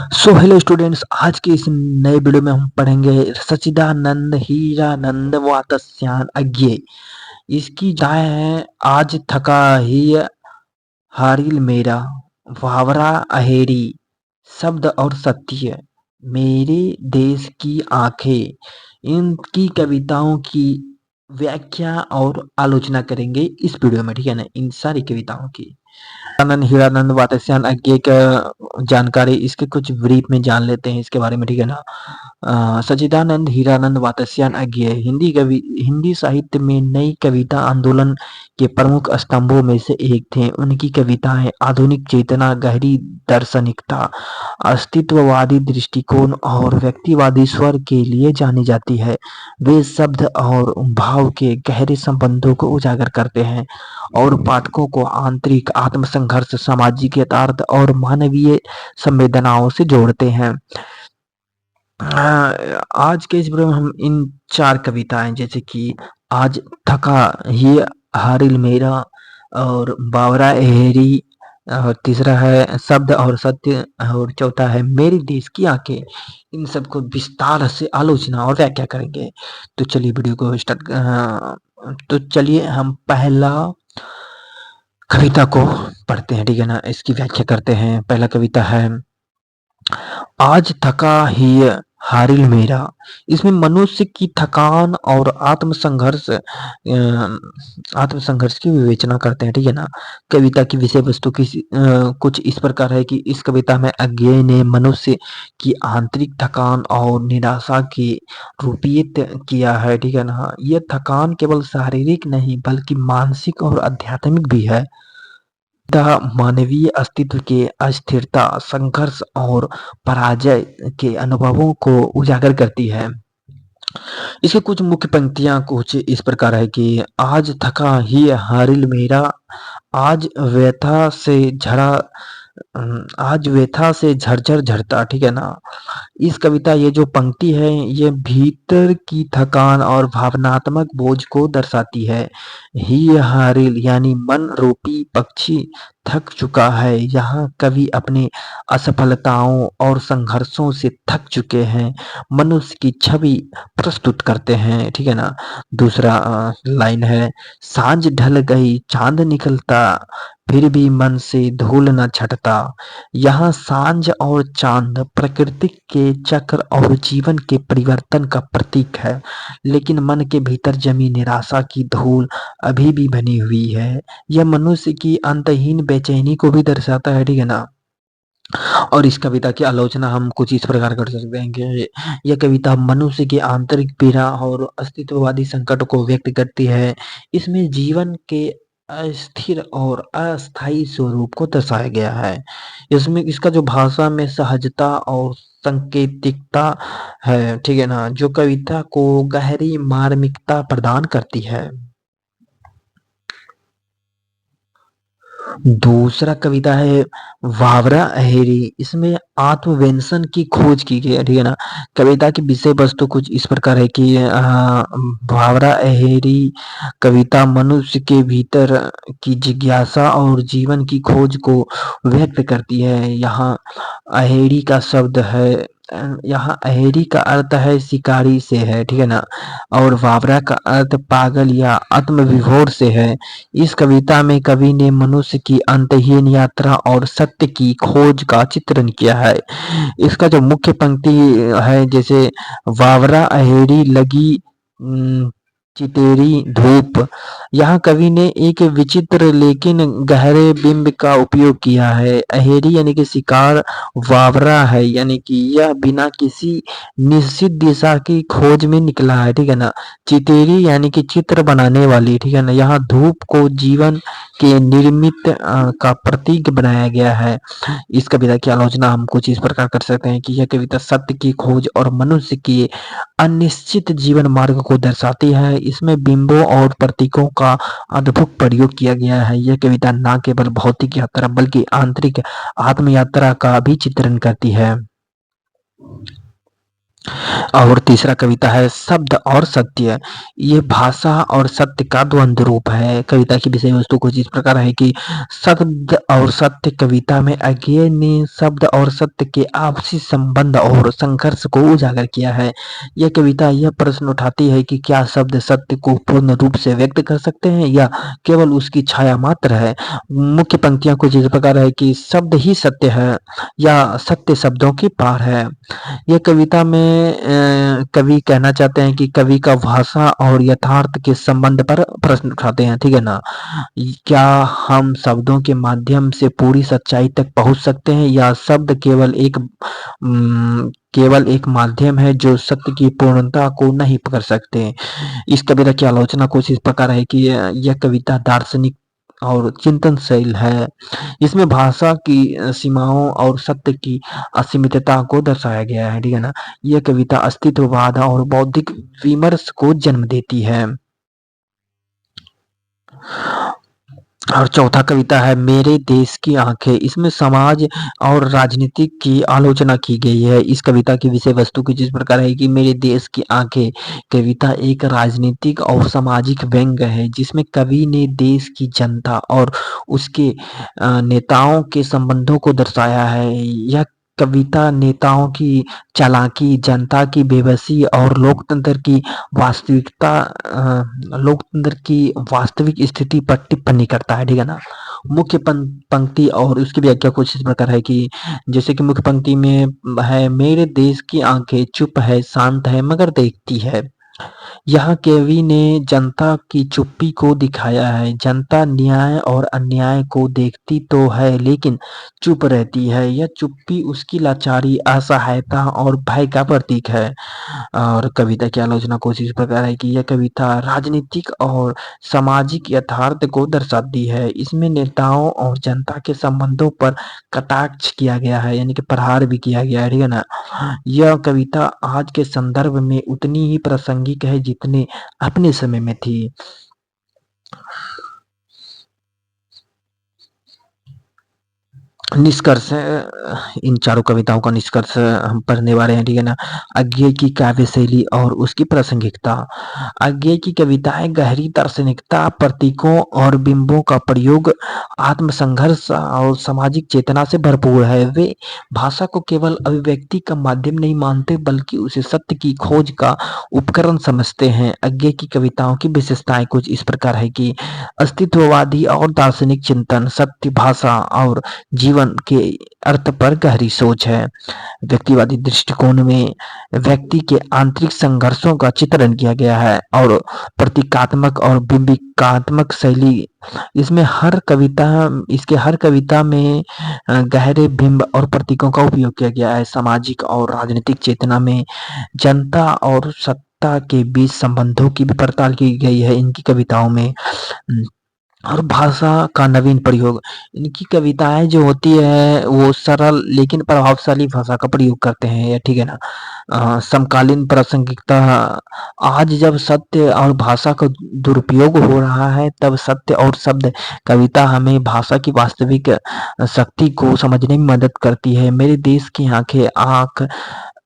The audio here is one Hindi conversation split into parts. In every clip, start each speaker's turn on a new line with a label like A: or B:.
A: सो हेलो स्टूडेंट्स, आज के इस नए वीडियो में हम पढ़ेंगे सच्चिदानंद हीरानंद वातस्यायन अज्ञेय। इसकी दाएं है आज थका ही हारिल मेरा, वावरा अहेरी, शब्द और सत्य, मेरे देश की आंखें। इनकी कविताओं की व्याख्या और आलोचना करेंगे इस वीडियो में, ठीक है ना, इन सारी कविताओं की। आनंद हीरानंद वातस्यायन अज्ञेय का जानकारी इसके कुछ ब्रीफ में जान लेते हैं इसके बारे में, ठीक है ना। सच्चिदानंद हीरानंद वातस्यायन अज्ञेय हिंदी साहित्य में नई कविता आंदोलन के प्रमुख स्तंभों में से एक थे। उनकी कविताएं आधुनिक चेतना, गहरी दार्शनिकता, अस्तित्ववादी दृष्टिकोण और व्यक्तिवादी स्वर के लिए जानी जाती है। वे शब्द और भाव के गहरे संबंधों को उजागर करते हैं और पाठकों को आंतरिक आत्मसंघर्ष, सामाजिक यथार्थ और मानवीय संवेदनाओं से जोड़ते हैं। आज के इस वीडियो में हम इन 4 कविताएं, जैसे कि आज थका ये हारिल मेरा, और बावरा एहरी, और तीसरा है शब्द और सत्य, और चौथा है मेरी देश की आंखें, इन सबको विस्तार से आलोचना और व्याख्या करेंगे। तो चलिए वीडियो को तो चलिए हम पहला कविता को पढ़ते हैं, ठीक है ना, इसकी व्याख्या करते हैं। पहला कविता है आज थका ही हारिल मेरा। इसमें मनुष्य की थकान और आत्मसंघर्ष की विवेचना करते हैं, ठीक है ना। कविता की विषय वस्तु कुछ इस प्रकार है कि इस कविता में अज्ञेय ने मनुष्य की आंतरिक थकान और निराशा के रूपित किया है, ठीक है ना। यह थकान केवल शारीरिक नहीं बल्कि मानसिक और आध्यात्मिक भी है। मानवीय अस्तित्व के अस्थिरता, संघर्ष और पराजय के अनुभवों को उजागर करती है। इसकी कुछ मुख्य पंक्तियां कुछ इस प्रकार है कि आज थका ही हारिल मेरा, आज व्यथा से झड़ा आज व्यथा से झरझर झरता, ठीक है ना। इस कविता ये जो पंक्ति है ये भीतर की थकान और भावनात्मक बोझ को दर्शाती है। ही हारिल यानी मन रूपी पक्षी थक चुका है। यहाँ कवि अपने असफलताओं और संघर्षों से थक चुके हैं, मनुष्य की छवि प्रस्तुत करते हैं, ठीक है ना। दूसरा लाइन है सांझ ढल गई चांद निकलता, फिर भी मन से धूल न छटता। यहाँ सांझ और चांद प्रकृति के चक्र और जीवन के परिवर्तन का प्रतीक है, लेकिन मन के भीतर जमी निराशा की धूल अभी भी बनी हुई है। यह मनुष्य की अंतहीन बेचैनी को भी दर्शाता है, ठीक है ना। और इस कविता की आलोचना हम कुछ इस प्रकार कर सकते हैं कि यह कविता मनुष्य की आंतरिक पीड़ा और अस्तित्ववादी संकट को व्यक्त करती है। इसमें जीवन के अस्थिर और अस्थायी स्वरूप को दर्शाया गया है। इसमें इसका जो भाषा में सहजता और सांकेतिकता है, ठीक है ना, जो कविता को गहरी मार्मिकता प्रदान करती है। दूसरा कविता है वावरा अहेरी। इसमें आत्मवेंशन की खोज की गई है, ठीक है ना। कविता की विषय वस्तु कुछ इस प्रकार है कि वावरा अहेरी कविता मनुष्य के भीतर की जिज्ञासा और जीवन की खोज को व्यक्त करती है। यहाँ अहेरी का अर्थ है शिकारी से है, ठीक है ना, और वावरा का अर्थ पागल या आत्मविभोर से है। इस कविता में कवि ने मनुष्य की अंतहीन यात्रा और सत्य की खोज का चित्रण किया है। इसका जो मुख्य पंक्ति है, जैसे वावरा अहेरी लगी चितेरी धूप। यहाँ कवि ने एक विचित्र लेकिन गहरे बिंब का उपयोग किया है। अहेरी यानी कि शिकार, वावरा है यानी कि यह बिना किसी निश्चित दिशा की खोज में निकला है, ठीक है ना। चितेरी यानी कि चित्र बनाने वाली, ठीक है ना। यहाँ धूप को जीवन के निर्मित का प्रतीक बनाया गया है। इस कविता की आलोचना हम कुछ इस प्रकार कर सकते हैं कि यह कविता सत्य की खोज और मनुष्य के अनिश्चित जीवन मार्ग को दर्शाती है। इसमें बिंबों और प्रतीकों का अद्भुत प्रयोग किया गया है। यह कविता न केवल भौतिक यात्रा बल्कि आंतरिक आत्म यात्रा का भी चित्रण करती है। और तीसरा कविता है शब्द और सत्य। ये भाषा और सत्य का द्वंद्व रूप है। कविता की विषय वस्तु कुछ इस प्रकार है कि शब्द और सत्य। कविता में अज्ञेय ने शब्द और सत्य के आपसी संबंध और संघर्ष को उजागर किया है। यह कविता यह प्रश्न उठाती है कि क्या शब्द सत्य को पूर्ण रूप से व्यक्त कर सकते हैं या केवल उसकी छाया मात्र है। मुख्य पंक्तियां कुछ इस प्रकार है कि शब्द ही सत्य है या सत्य शब्दों की पार है। ये कविता में कवि कहना चाहते हैं कि कवि का भाषा और यथार्थ के संबंध पर प्रश्न उठाते हैं, ठीक है ना? क्या हम शब्दों के माध्यम से पूरी सच्चाई तक पहुंच सकते हैं या शब्द केवल एक माध्यम है जो सत्य की पूर्णता को नहीं पकड़ सकते। इस कविता की आलोचना कुछ इस प्रकार है कि यह कविता दार्शनिक और चिंतनशील है। इसमें भाषा की सीमाओं और सत्य की असीमितता को दर्शाया गया है, ठीक है ना? यह कविता अस्तित्ववाद और बौद्धिक विमर्श को जन्म देती है। और चौथा कविता है मेरे देश की आंखें। इसमें समाज और राजनीति की आलोचना की गई है। इस कविता की विषय वस्तु कुछ इस प्रकार है कि मेरे देश की आंखें। कविता एक राजनीतिक और सामाजिक व्यंग्य है जिसमें कवि ने देश की जनता और उसके नेताओं के संबंधों को दर्शाया है। यह कविता नेताओं की चालाकी, जनता की बेबसी और लोकतंत्र की वास्तविक स्थिति पर टिप्पणी करता है, ठीक है ना? मुख्य पंक्ति और उसकी व्याख्या कुछ इस प्रकार है कि जैसे कि मुख्य पंक्ति में है मेरे देश की आंखें चुप है, शांत है मगर देखती है। यहाँ कवि ने जनता की चुप्पी को दिखाया है। जनता न्याय और अन्याय को देखती तो है लेकिन चुप रहती है। यह चुप्पी उसकी लाचारी, असहायता और भय का प्रतीक है। और कविता की आलोचना कुछ इस प्रकार है कि यह कविता राजनीतिक और सामाजिक यथार्थ को दर्शाती है। इसमें नेताओं और जनता के संबंधों पर कटाक्ष किया गया है, यानी कि प्रहार भी किया गया है, ठीक है ना? यह कविता आज के संदर्भ में उतनी ही प्रासंगिक है जितने अपने समय में थी। निष्कर्ष इन चारों कविताओं का निष्कर्ष हम पढ़ने वाले हैं, ठीक है ना? अज्ञेय की काव्य शैली और उसकी प्रासंगिकता। अज्ञेय की कविताएं गहरी दार्शनिकता, प्रतीकों और बिंबों का प्रयोग, आत्मसंघर्ष और सामाजिक चेतना से भरपूर है। वे भाषा को केवल अभिव्यक्ति का माध्यम नहीं मानते बल्कि उसे सत्य की खोज का उपकरण समझते हैं। अज्ञेय की कविताओं की विशेषताएं कुछ इस प्रकार है कि अस्तित्ववादी और दार्शनिक चिंतन, सत्य, भाषा और जीवन के अर्थ पर गहरी सोच है। व्यक्तिवादी दृष्टिकोण में व्यक्ति के आंतरिक संघर्षों का चित्रण किया गया है और प्रतीकात्मक और बिंबिकात्मक शैली इसके हर कविता में गहरे बिंब और प्रतीकों का उपयोग किया गया है। सामाजिक और राजनीतिक चेतना में जनता और सत्ता के बीच संबंधों की भी पड़ताल की गई है इनकी कविताओं में। और भाषा का नवीन प्रयोग। इनकी कविताएं जो होती है वो सरल लेकिन प्रभावशाली भाषा का प्रयोग करते हैं, ये ठीक है ना? समकालीन प्रासंगिकता। आज जब सत्य और भाषा का दुरुपयोग हो रहा है तब सत्य और शब्द कविता हमें भाषा की वास्तविक शक्ति को समझने में मदद करती है। मेरे देश की आंख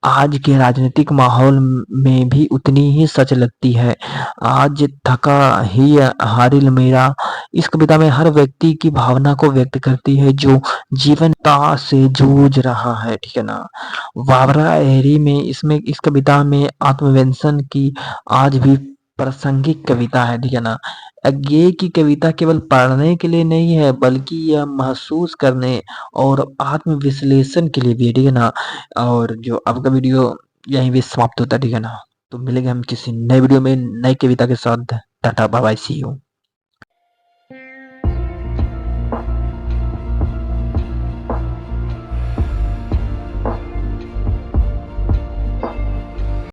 A: आज के राजनीतिक माहौल में भी उतनी ही सच लगती है। आज थका ही हारिल मेरा। इस कविता में हर व्यक्ति की भावना को व्यक्त करती है जो जीवनता से जूझ रहा है, ठीक है ना? वावरा एरी में इसमें इस कविता में आत्मव्यंजन की आज भी प्रासंगिक कविता है, ठीक है ना? अज्ञेय की कविता केवल पढ़ने के लिए नहीं है बल्कि यह महसूस करने और आत्मविश्लेषण के लिए भी है, ठीक है ना? और जो आपका वीडियो यहीं पे समाप्त होता है, ठीक है ना? तो मिलेंगे हम किसी नए वीडियो में नई कविता के साथ। Tata bye bye, see you.